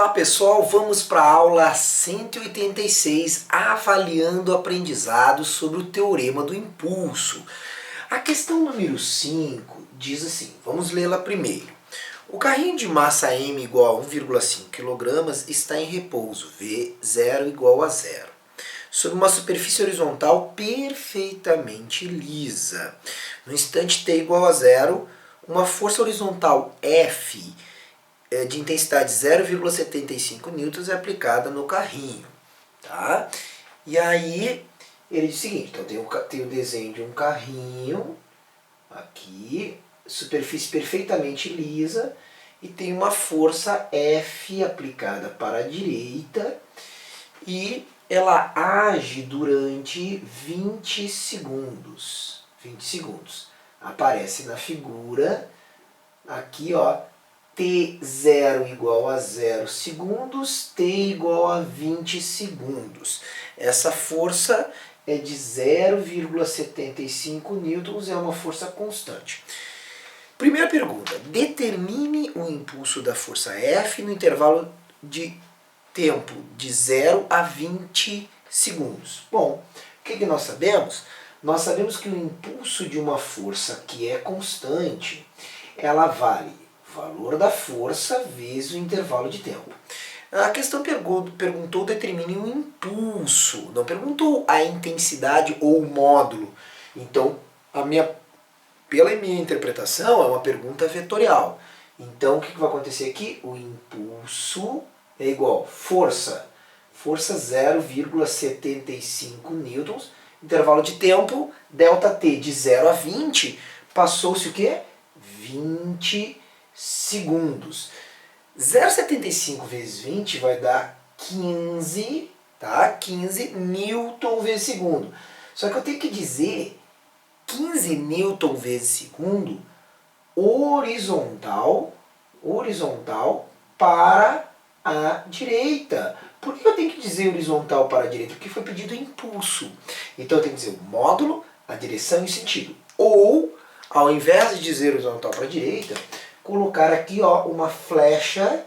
Olá pessoal, vamos para a aula 186, avaliando o aprendizado sobre o teorema do impulso. A questão número 5 diz assim, vamos lê-la primeiro. O carrinho de massa M igual a 1,5 kg está em repouso, V0 igual a 0, sobre uma superfície horizontal perfeitamente lisa. No instante t igual a 0, uma força horizontal F de intensidade 0,75 newtons é aplicada no carrinho, tá? E aí ele diz o seguinte, então tem o desenho de um carrinho aqui, superfície perfeitamente lisa, e tem uma força F aplicada para a direita e ela age durante 20 segundos. 20 segundos. Aparece na figura aqui, ó, T0 igual a 0 segundos, T igual a 20 segundos. Essa força é de 0,75 newtons, é uma força constante. Primeira pergunta, determine o impulso da força F no intervalo de tempo de 0 a 20 segundos. Bom, o que nós sabemos? Nós sabemos que o impulso de uma força que é constante, ela vale o valor da força vezes o intervalo de tempo. A questão perguntou determine o impulso, não perguntou a intensidade ou o módulo. Então, pela minha interpretação, é uma pergunta vetorial. Então, o que vai acontecer aqui? O impulso é igual força 0,75 newtons, intervalo de tempo, ΔT de 0 a 20, passou-se o quê? 20 segundos. 0,75 vezes 20 vai dar 15, tá? 15 newton vezes segundo. Só que eu tenho que dizer 15 newton vezes segundo horizontal para a direita. Por que eu tenho que dizer horizontal para a direita? Porque foi pedido impulso. Então eu tenho que dizer o módulo, a direção e o sentido. Ou, ao invés de dizer horizontal para a direita, colocar aqui, ó, uma flecha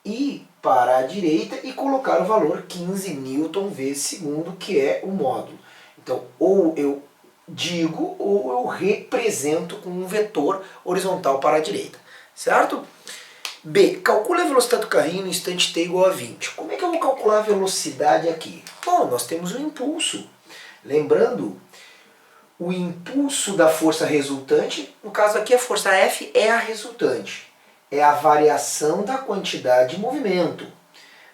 e para a direita e colocar o valor 15 newton vezes segundo, que é o módulo. Então, ou eu digo ou eu represento com um vetor horizontal para a direita, certo? B. Calcule a velocidade do carrinho no instante t igual a 20. Como é que eu vou calcular a velocidade aqui? Bom, nós temos o impulso. Lembrando, o impulso da força resultante, no caso aqui a força F é a resultante. É a variação da quantidade de movimento.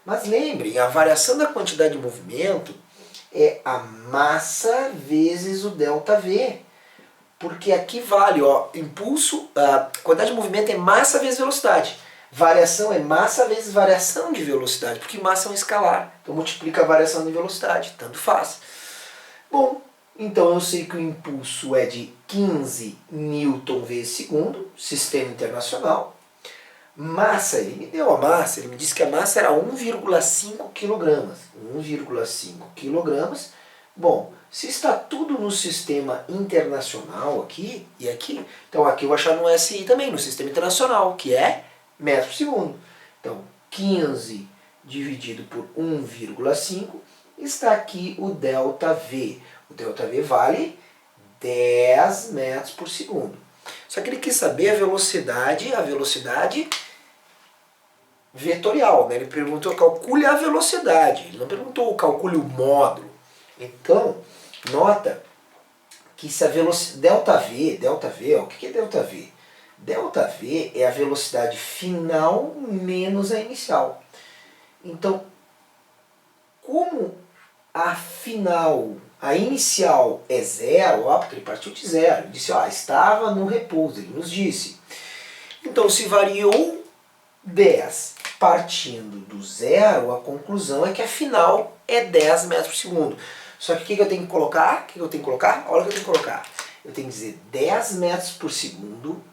Mas lembrem, a variação da quantidade de movimento é a massa vezes o ΔV. Porque aqui vale, ó, impulso, a quantidade de movimento é massa vezes velocidade. Variação é massa vezes variação de velocidade, porque massa é um escalar. Então multiplica a variação de velocidade, tanto faz. Bom, então eu sei que o impulso é de 15 newton vezes segundo, sistema internacional. Massa, ele me deu a massa, ele me disse que a massa era 1,5 kg. 1,5 kg. Bom, se está tudo no sistema internacional aqui e aqui, então aqui eu vou achar no SI também, no sistema internacional, que é metro por segundo. Então, 15 dividido por 1,5 está aqui o ΔV. O ΔV vale 10 metros por segundo. Só que ele quis saber a velocidade vetorial, né? Ele perguntou, calcule a velocidade, ele não perguntou, calcule o módulo. Então, nota que se a velocidade, ΔV, ó, o que é ΔV? ΔV é a velocidade final menos a inicial. Então, como a inicial é zero, ó, porque ele partiu de zero, ele disse, ó, estava no repouso, ele nos disse. Então, se variou 10 partindo do zero, a conclusão é que a final é 10 metros por segundo. Só que o que eu tenho que colocar? Olha o que eu tenho que colocar. Eu tenho que dizer 10 metros por segundo,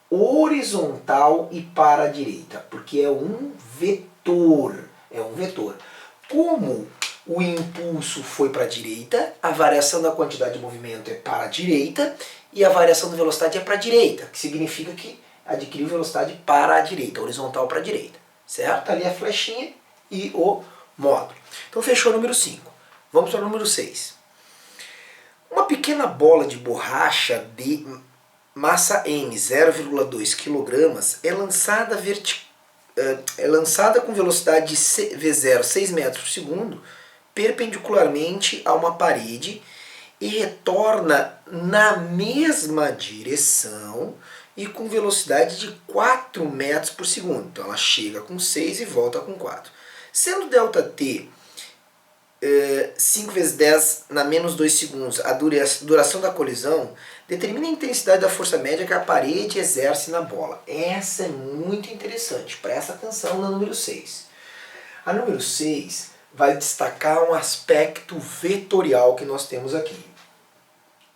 horizontal e para a direita, porque é um vetor. Como o impulso foi para a direita, a variação da quantidade de movimento é para a direita e a variação da velocidade é para a direita, que significa que adquiriu velocidade para a direita, horizontal para a direita, certo? Ali a flechinha e o módulo. Então fechou o número 5. Vamos para o número 6. Uma pequena bola de borracha de massa M, 0,2 kg, é lançada com velocidade v0, 6 metros por segundo, perpendicularmente a uma parede e retorna na mesma direção e com velocidade de 4 metros por segundo. Então ela chega com 6 e volta com 4. Sendo ΔT 5 vezes 10 na menos 2 segundos a duração da colisão, determina a intensidade da força média que a parede exerce na bola. Essa é muito interessante, presta atenção na número 6. A número 6 vai destacar um aspecto vetorial que nós temos aqui.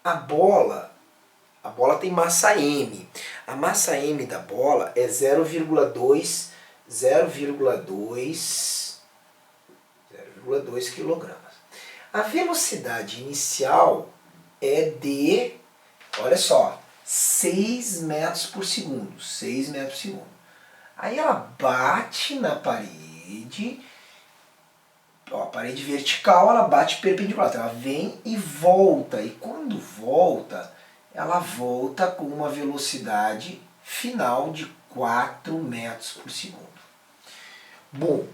A bola tem massa M. A massa M da bola é 0,2 kg. A velocidade inicial é de, olha só, 6 metros por segundo. 6 metros por segundo. Aí ela bate na parede, ó, a parede vertical, ela bate perpendicular. Então ela vem e volta. E quando volta, ela volta com uma velocidade final de 4 metros por segundo. Bom,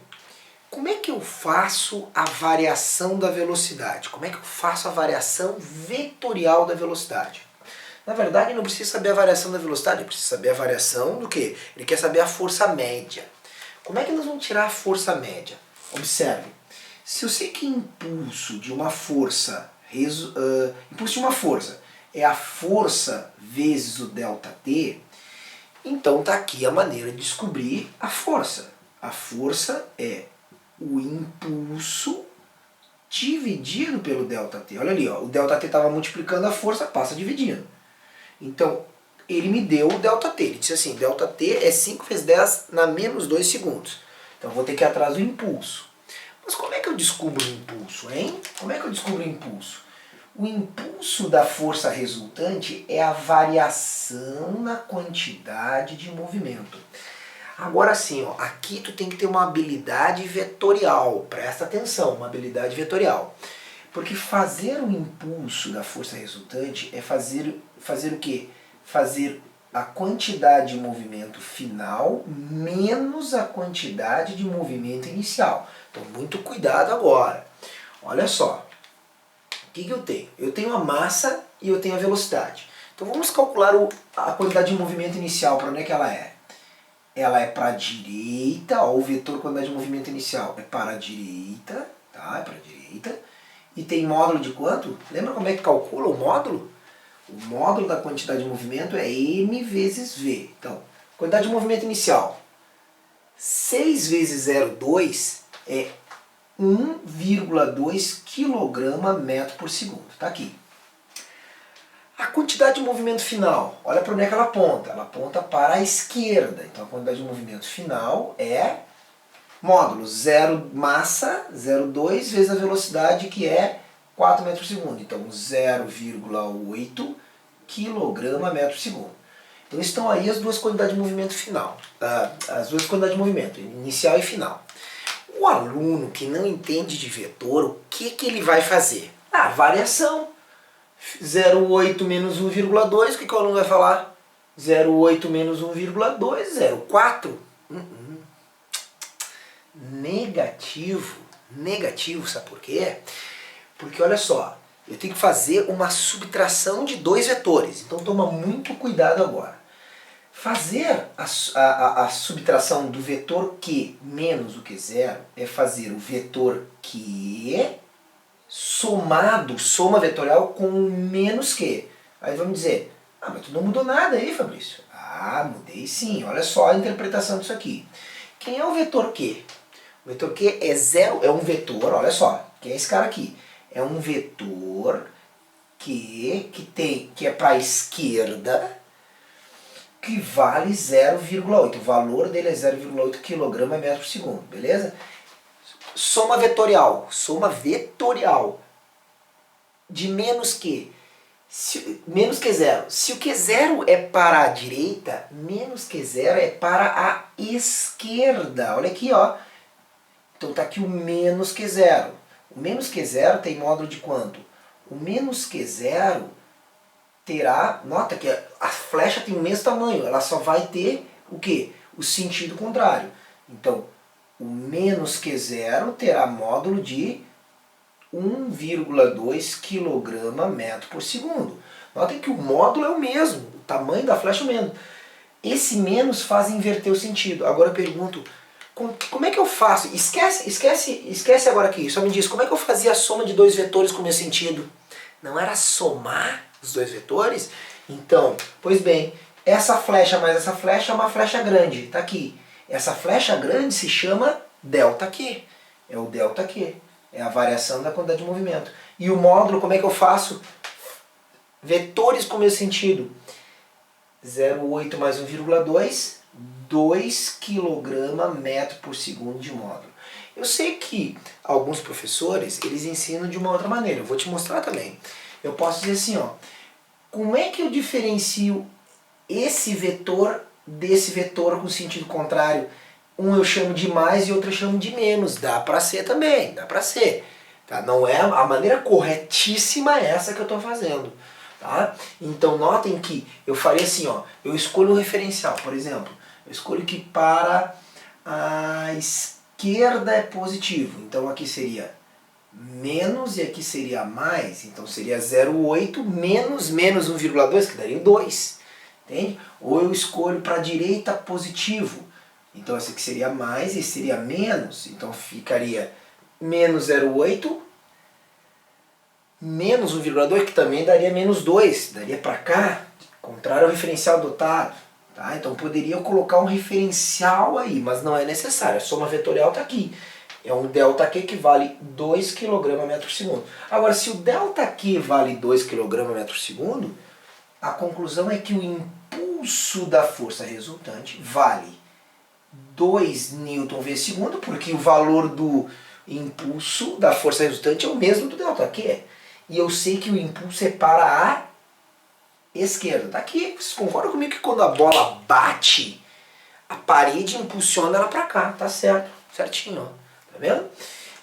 como é que eu faço a variação da velocidade? Como é que eu faço a variação vetorial da velocidade? Na verdade, não precisa saber a variação da velocidade, eu preciso saber a variação do quê? Ele quer saber a força média. Como é que nós vamos tirar a força média? Observe, se eu sei que impulso de uma força é a força vezes o ΔT, então está aqui a maneira de descobrir a força. A força é o impulso dividido pelo ΔT. Olha ali, ó, o ΔT estava multiplicando a força, passa dividindo. Então, ele me deu o ΔT. Ele disse assim, ΔT é 5 vezes 10 na menos 2 segundos. Então, vou ter que ir atrás do impulso. Mas como é que eu descubro o impulso, hein? Como é que eu descubro o impulso? O impulso da força resultante é a variação na quantidade de movimento. Agora sim, ó, aqui tu tem que ter uma habilidade vetorial, presta atenção, uma habilidade vetorial. Porque fazer o impulso da força resultante é fazer o quê? Fazer a quantidade de movimento final menos a quantidade de movimento inicial. Então muito cuidado agora. Olha só, o que eu tenho? Eu tenho a massa e eu tenho a velocidade. Então vamos calcular a quantidade de movimento inicial, para onde é que ela é? Ela é para a direita, ó, o vetor quantidade de movimento inicial é para a direita, tá? É para a direita. E tem módulo de quanto? Lembra como é que calcula o módulo? O módulo da quantidade de movimento é m vezes v. Então, quantidade de movimento inicial. 6 vezes 0,2 é 1,2 kg metro por segundo. Está aqui. A quantidade de movimento final, olha para onde é que ela aponta. Ela aponta para a esquerda. Então a quantidade de movimento final é módulo 0 massa, 0,2 vezes a velocidade que é 4 metros por segundo. Então 0,8 kg metro por segundo. Então estão aí as duas quantidades de movimento final. As duas quantidades de movimento, inicial e final. O aluno que não entende de vetor, o que ele vai fazer? Variação. 0,8 menos 1,2, o que o aluno vai falar? 0,8 menos 1,2, 0,4. Negativo. Negativo, sabe por quê? Porque olha só, eu tenho que fazer uma subtração de dois vetores. Então toma muito cuidado agora. Fazer a subtração do vetor Q menos o Q0 é fazer o vetor Q somado, soma vetorial com menos Q. Aí vamos dizer, mas tu não mudou nada aí, Fabrício. Mudei sim, olha só a interpretação disso aqui. Quem é o vetor Q? O vetor Q é zero, é um vetor, olha só, quem é esse cara aqui? É um vetor que é para a esquerda, que vale 0,8. O valor dele é 0,8 kg metro por segundo, beleza? Soma vetorial de menos Q. Menos Q0. Se o Q0 é para a direita, menos Q0 é para a esquerda. Olha aqui, ó. Então tá aqui o menos Q0. O menos Q0 tem módulo de quanto? O menos Q0 terá, nota que a flecha tem o mesmo tamanho, ela só vai ter o quê? O sentido contrário. Então, o menos Q0 terá módulo de 1,2 kg/metro por segundo. Notem que o módulo é o mesmo, o tamanho da flecha é o mesmo. Esse menos faz inverter o sentido. Agora eu pergunto, como é que eu faço? Esquece agora aqui, só me diz, como é que eu fazia a soma de dois vetores com o mesmo sentido? Não era somar os dois vetores? Então, pois bem, essa flecha mais essa flecha é uma flecha grande, está aqui. Essa flecha grande se chama ΔQ, é o ΔQ, é a variação da quantidade de movimento. E o módulo, como é que eu faço? Vetores com o mesmo sentido. 0,8 mais 1,2, 2 kg/metro por segundo de módulo. Eu sei que alguns professores, eles ensinam de uma outra maneira, eu vou te mostrar também. Eu posso dizer assim, ó, como é que eu diferencio esse vetor desse vetor com sentido contrário? Um eu chamo de mais e outro eu chamo de menos. Dá pra ser também, dá pra ser. Tá? Não é a maneira corretíssima essa que eu estou fazendo. Tá? Então notem que eu faria assim, ó, eu escolho um referencial, por exemplo, eu escolho que para a esquerda é positivo, então aqui seria menos e aqui seria mais, então seria 0,8 menos 1,2, que daria 2, entende? Ou eu escolho para a direita positivo, então esse aqui seria mais e esse seria menos, então ficaria menos 0,8 menos 1,2, que também daria menos 2, daria para cá, contrário ao referencial dotado. Tá? Então poderia colocar um referencial aí, mas não é necessário, a soma vetorial está aqui. É um ΔQ que vale 2 kg/metro por segundo. Agora, se o ΔQ vale 2 kg/metro por segundo, a conclusão é que o impulso da força resultante vale 2 Newton vezes segundo, porque o valor do impulso da força resultante é o mesmo do ΔQ. E eu sei que o impulso é para a esquerda. Tá aqui, vocês concordam comigo que quando a bola bate, a parede impulsiona ela para cá, tá certo? Certinho, ó. Tá vendo?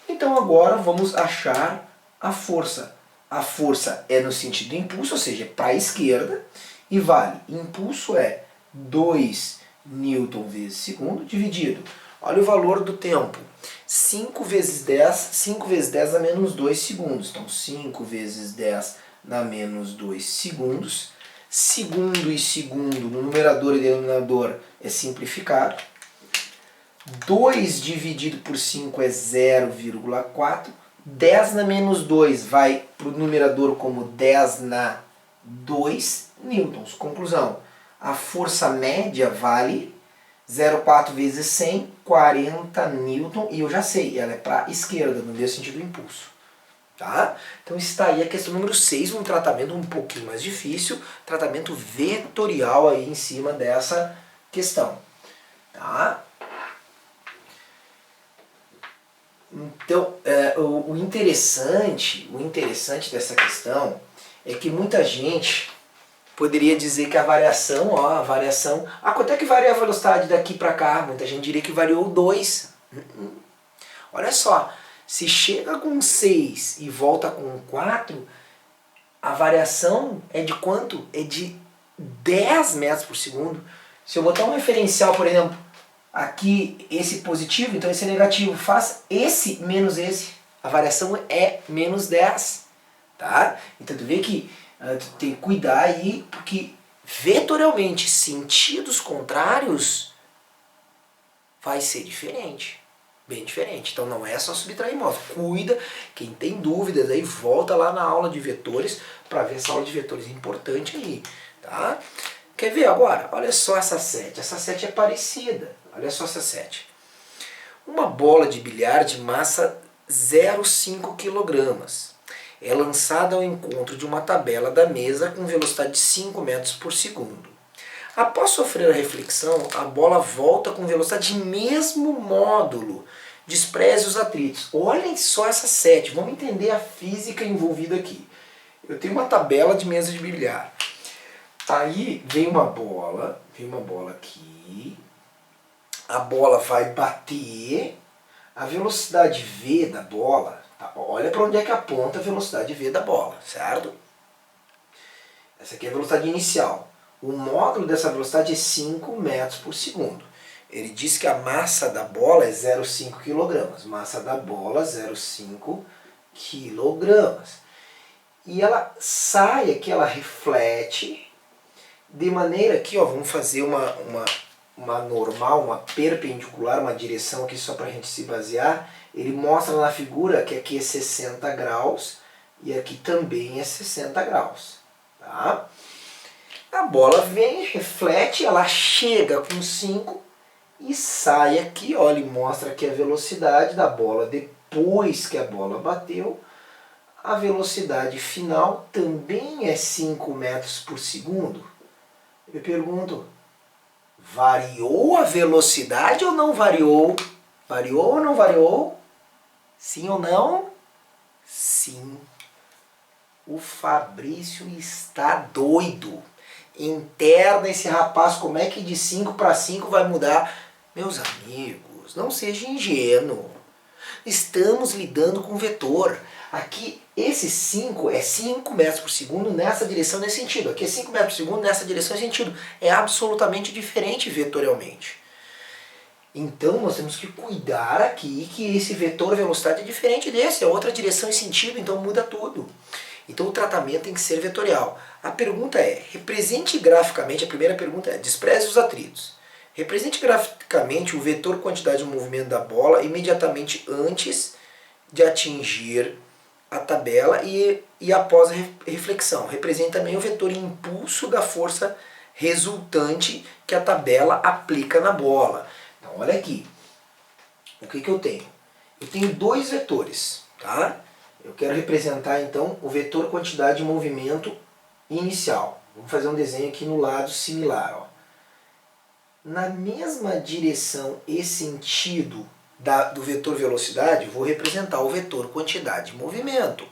Então agora vamos achar a força. A força é no sentido do impulso, ou seja, para a esquerda, e vale, impulso é 2 Newton vezes segundo, dividido. Olha o valor do tempo. 5 vezes 10 dá menos 2 segundos. Então 5 vezes 10 dá menos 2 segundos. Segundo e segundo no numerador e denominador é simplificado. 2 dividido por 5 é 0,4. 10 na menos 2 vai para o numerador como 10 na 2 newtons. Conclusão, a força média vale 0,4 vezes 100, 40 newton, e eu já sei, ela é para a esquerda, no mesmo sentido do impulso. Tá? Então está aí a questão número 6, um tratamento um pouquinho mais difícil, tratamento vetorial aí em cima dessa questão. Tá? Então, o interessante dessa questão é que muita gente poderia dizer que a variação, quanto é que varia a velocidade daqui para cá? Muita gente diria que variou 2. Olha só, se chega com 6 e volta com 4, a variação é de quanto? É de 10 metros por segundo. Se eu botar um referencial, por exemplo, aqui esse positivo, então esse é negativo, faz esse menos esse, a variação é menos 10. Tá? Então tu vê que tu tem que cuidar aí, porque vetorialmente sentidos contrários vai ser diferente, bem diferente. Então não é só subtrair módulo. Cuida, quem tem dúvidas aí, volta lá na aula de vetores para ver essa aula de vetores importante aí. Tá? Quer ver agora? Olha só essa 7. Essa 7 é parecida. Olha só essa 7. Uma bola de bilhar de massa 0,5 kg. É lançada ao encontro de uma tabela da mesa com velocidade de 5 metros por segundo. Após sofrer a reflexão, a bola volta com velocidade de mesmo módulo. Despreze os atritos. Olhem só essa 7. Vamos entender a física envolvida aqui. Eu tenho uma tabela de mesa de bilhar. Aí vem uma bola aqui, a bola vai bater, a velocidade V da bola, tá? Olha para onde é que aponta a velocidade V da bola, certo? Essa aqui é a velocidade inicial. O módulo dessa velocidade é 5 metros por segundo. Ele diz que a massa da bola é 0,5 kg. Massa da bola, 0,5 kg. E ela sai aqui, ela reflete, de maneira que, ó, vamos fazer uma normal, uma perpendicular, uma direção aqui só para a gente se basear. Ele mostra na figura que aqui é 60 graus e aqui também é 60 graus. Tá? A bola vem, reflete, ela chega com 5 e sai aqui, ó, ele mostra aqui a velocidade da bola depois que a bola bateu. A velocidade final também é 5 metros por segundo. Eu pergunto, variou a velocidade ou não variou? Variou ou não variou? Sim ou não? Sim. O Fabrício está doido. Interna esse rapaz, como é que de 5 para 5 vai mudar? Meus amigos, não seja ingênuo. Estamos lidando com vetor. Aqui, esse 5 é 5 metros por segundo nessa direção, nesse sentido. Aqui é 5 metros por segundo nessa direção, nesse sentido. É absolutamente diferente vetorialmente. Então, nós temos que cuidar aqui que esse vetor velocidade é diferente desse. É outra direção e sentido, então muda tudo. Então, o tratamento tem que ser vetorial. A pergunta é, represente graficamente, a primeira pergunta é, despreze os atritos. Represente graficamente o vetor quantidade de movimento da bola imediatamente antes de atingir a tabela e após a reflexão. Represente também o vetor impulso da força resultante que a tabela aplica na bola. Então, olha aqui. O que eu tenho? Eu tenho dois vetores, tá? Eu quero representar, então, o vetor quantidade de movimento inicial. Vamos fazer um desenho aqui no lado similar, ó. Na mesma direção e sentido do vetor velocidade, vou representar o vetor quantidade de movimento.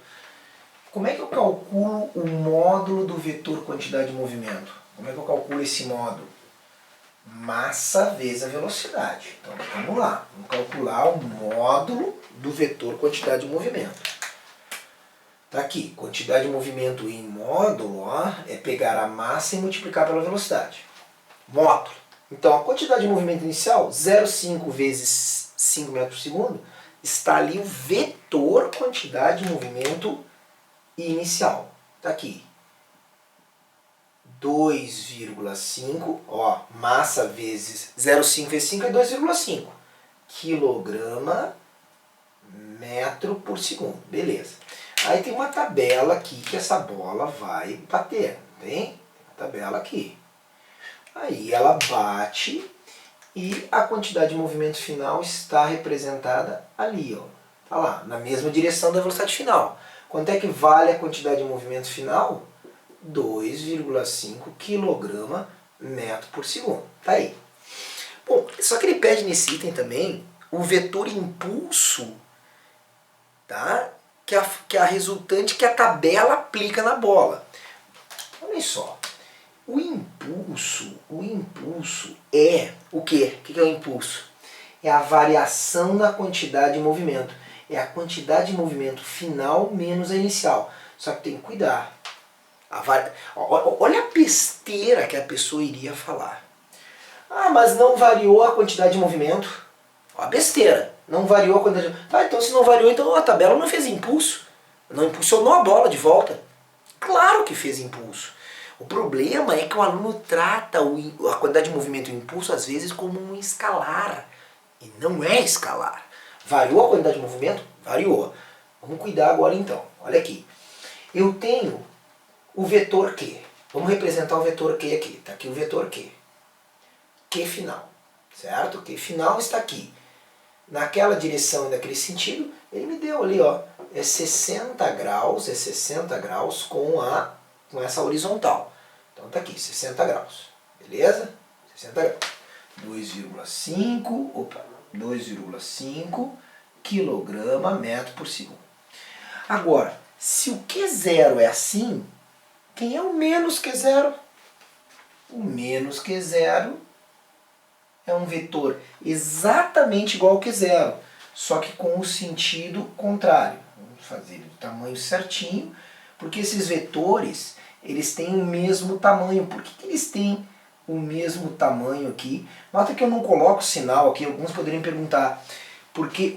Como é que eu calculo o módulo do vetor quantidade de movimento? Como é que eu calculo esse módulo? Massa vezes a velocidade. Então vamos lá, vamos calcular o módulo do vetor quantidade de movimento. Tá aqui, quantidade de movimento em módulo, ó, é pegar a massa e multiplicar pela velocidade. Módulo. Então, a quantidade de movimento inicial, 0,5 vezes 5 metros por segundo, está ali o vetor quantidade de movimento inicial. Está aqui. 2,5, ó, massa vezes 0,5 vezes 5 é 2,5. Quilograma metro por segundo. Beleza. Aí tem uma tabela aqui que essa bola vai bater. Tem? Uma tabela aqui. Aí ela bate e a quantidade de movimento final está representada ali, ó. Tá lá, na mesma direção da velocidade final. Quanto é que vale a quantidade de movimento final? 2,5 kg metro por segundo. Tá aí. Bom, só que ele pede nesse item também o vetor impulso, tá? Que é a resultante que a tabela aplica na bola. Olha só. O impulso é o quê? O que é o impulso? É a variação da quantidade de movimento. É a quantidade de movimento final menos a inicial. Só que tem que cuidar. Olha a besteira que a pessoa iria falar. Ah, mas não variou a quantidade de movimento. Ó, a besteira. Não variou a quantidade de movimento. Tá, então se não variou, então a tabela não fez impulso. Não impulsionou a bola de volta. Claro que fez impulso. O problema é que o aluno trata a quantidade de movimento e o impulso às vezes como um escalar. E não é escalar. Variou a quantidade de movimento? Variou. Vamos cuidar agora então. Olha aqui. Eu tenho o vetor Q. Vamos representar o vetor Q aqui. Está aqui o vetor Q. Q final. Certo? Q final está aqui. Naquela direção e naquele sentido, ele me deu ali, ó. É 60 graus com essa horizontal. Então tá aqui, 60 graus. Beleza? 60 graus. 2,5 kg metro por segundo. Agora, Se o Q0 é assim, quem é o menos Q0? O menos Q0 é um vetor exatamente igual ao Q0, só que com o sentido contrário. Vamos fazer o tamanho certinho, porque esses vetores, eles têm o mesmo tamanho. Por que eles têm o mesmo tamanho aqui? Nota que eu não coloco sinal aqui, alguns poderiam perguntar, porque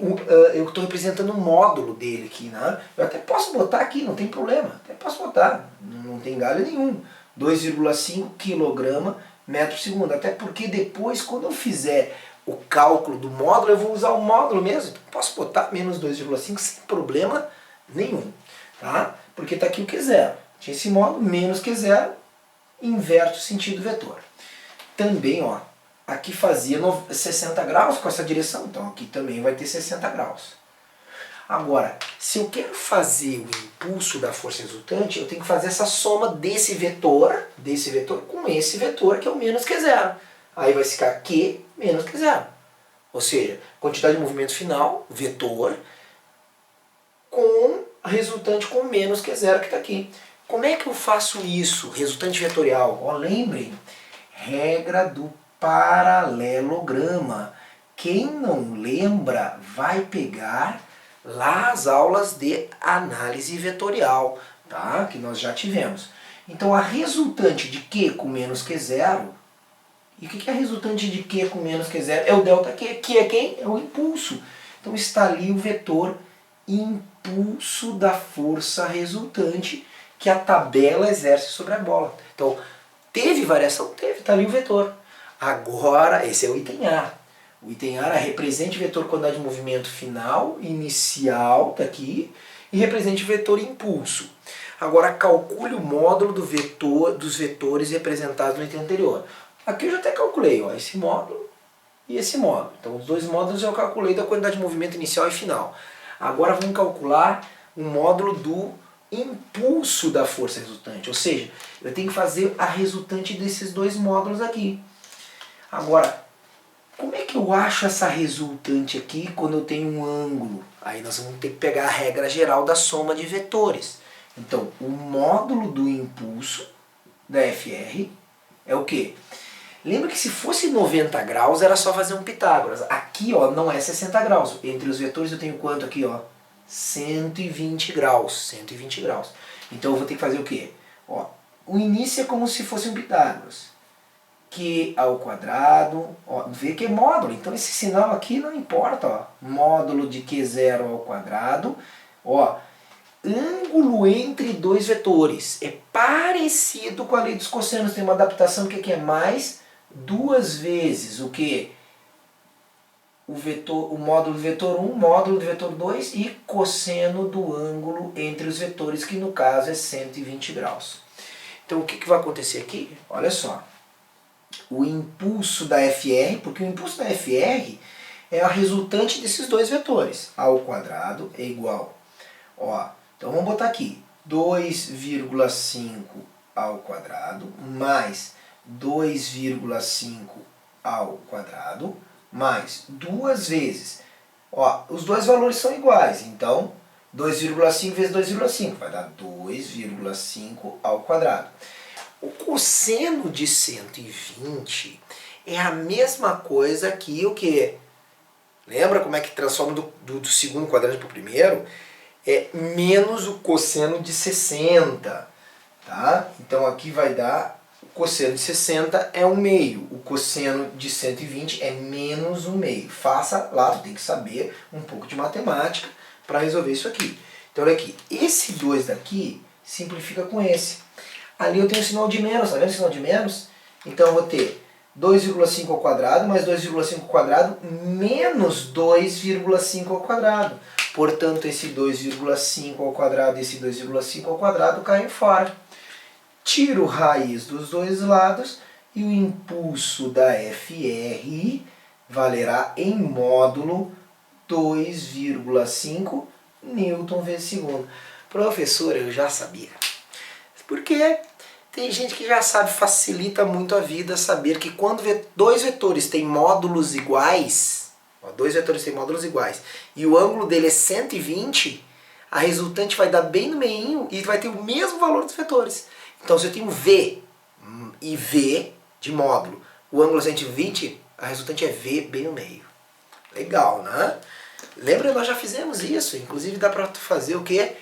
eu estou representando um módulo dele aqui, né? Eu até posso botar aqui, não tem problema, até posso botar, não tem galho nenhum. 2,5 kg metro segundo, até porque depois, quando eu fizer o cálculo do módulo, eu vou usar o módulo mesmo. Posso botar menos 2,5 sem problema nenhum, tá? Porque está aqui o Q0. Tinha esse módulo, menos Q0, inverte o sentido vetor. Também, ó, aqui fazia 60 graus com essa direção, então aqui também vai ter 60 graus. Agora, se eu quero fazer o impulso da força resultante, eu tenho que fazer essa soma desse vetor com esse vetor, que é o menos Q0. Aí vai ficar Q menos Q0. Ou seja, quantidade de movimento final, vetor, com a resultante com menos Q0 que está aqui. Como é que eu faço isso? Resultante vetorial. Ó, lembrem, regra do paralelograma. Quem não lembra vai pegar lá as aulas de análise vetorial, tá? Que nós já tivemos. Então a resultante de Q com menos Q0, e o que é a resultante de Q com menos Q0? É o ΔQ, que é quem? É o impulso. Então está ali o vetor impulso da força resultante que a tabela exerce sobre a bola. Então, teve variação? Teve, está ali o vetor. Agora, esse é o item A. O item A represente o vetor quantidade de movimento final, inicial, está aqui, e represente o vetor impulso. Agora, calcule o módulo do vetor, dos vetores representados no item anterior. Aqui eu já até calculei, ó, esse módulo e esse módulo. Então, os dois módulos eu calculei da quantidade de movimento inicial e final. Agora, vamos calcular o módulo do impulso da força resultante. Ou seja, eu tenho que fazer a resultante desses dois módulos aqui. Agora, como é que eu acho essa resultante aqui quando eu tenho um ângulo? Aí nós vamos ter que pegar a regra geral da soma de vetores. Então, o módulo do impulso da FR é o quê? Lembra que se fosse 90 graus era só fazer um Pitágoras. Aqui, ó, não é 60 graus. Entre os vetores eu tenho quanto aqui, ó? 120 graus. 120 graus. Então eu vou ter que fazer o quê? Ó, o início é como se fosse um Pitágoras. Q ao quadrado, ó, vê que é módulo, então esse sinal aqui não importa, ó, módulo de Q0 ao quadrado, ó, ângulo entre dois vetores, é parecido com a lei dos cossenos, tem uma adaptação que aqui é mais duas vezes o que? O módulo do vetor 1, módulo do vetor 2 e cosseno do ângulo entre os vetores, que no caso é 120 graus. Então o que vai acontecer aqui? Olha só. O impulso da FR, porque o impulso da FR é a resultante desses dois vetores. A ao quadrado é igual, ó, então vamos botar aqui, 2,5 ao quadrado mais 2,5 ao quadrado mais duas vezes. Ó, os dois valores são iguais, então 2,5 vezes 2,5 vai dar 2,5 ao quadrado. O cosseno de 120 é a mesma coisa que o que? Lembra como é que transforma do segundo quadrante para o primeiro? É menos o cosseno de 60. Tá? Então aqui vai dar, o cosseno de 60 é 1/2. O cosseno de 120 é menos 1/2. Faça lá, tu tem que saber um pouco de matemática para resolver isso aqui. Então olha aqui, esse 2 daqui simplifica com esse. Ali eu tenho o sinal de menos, tá vendo o sinal de menos? Então eu vou ter 2,5 ao quadrado mais 2,5 ao quadrado menos 2,5 ao quadrado. Portanto, esse 2,5 ao quadrado e esse 2,5 ao quadrado caem fora. Tiro raiz dos dois lados e o impulso da FR valerá em módulo 2,5 newton vezes segundo. Professor, eu já sabia. Porque tem gente que já sabe, facilita muito a vida saber que quando dois vetores têm módulos iguais, ó, dois vetores têm módulos iguais, e o ângulo dele é 120, a resultante vai dar bem no meinho e vai ter o mesmo valor dos vetores. Então se eu tenho V e V de módulo, o ângulo é 120, a resultante é V bem no meio. Legal, né? Lembra, nós já fizemos isso, inclusive dá para fazer o quê?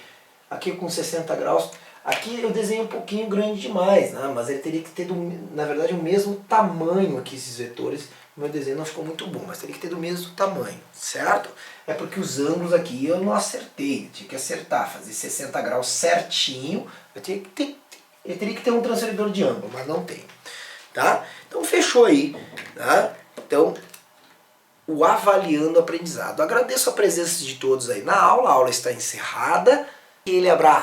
Aqui com 60 graus. Aqui eu desenhei um pouquinho grande demais, né? Mas ele teria que ter, na verdade, o mesmo tamanho aqui, esses vetores. O meu desenho não ficou muito bom, mas teria que ter do mesmo tamanho, certo? É porque os ângulos aqui eu não acertei, eu tinha que acertar, fazer 60 graus certinho. Eu teria que ter um transferidor de ângulo, mas não tem. Tá? Então fechou aí. Tá? Então, o Avaliando Aprendizado. Agradeço a presença de todos aí na aula, a aula está encerrada. Aquele abraço.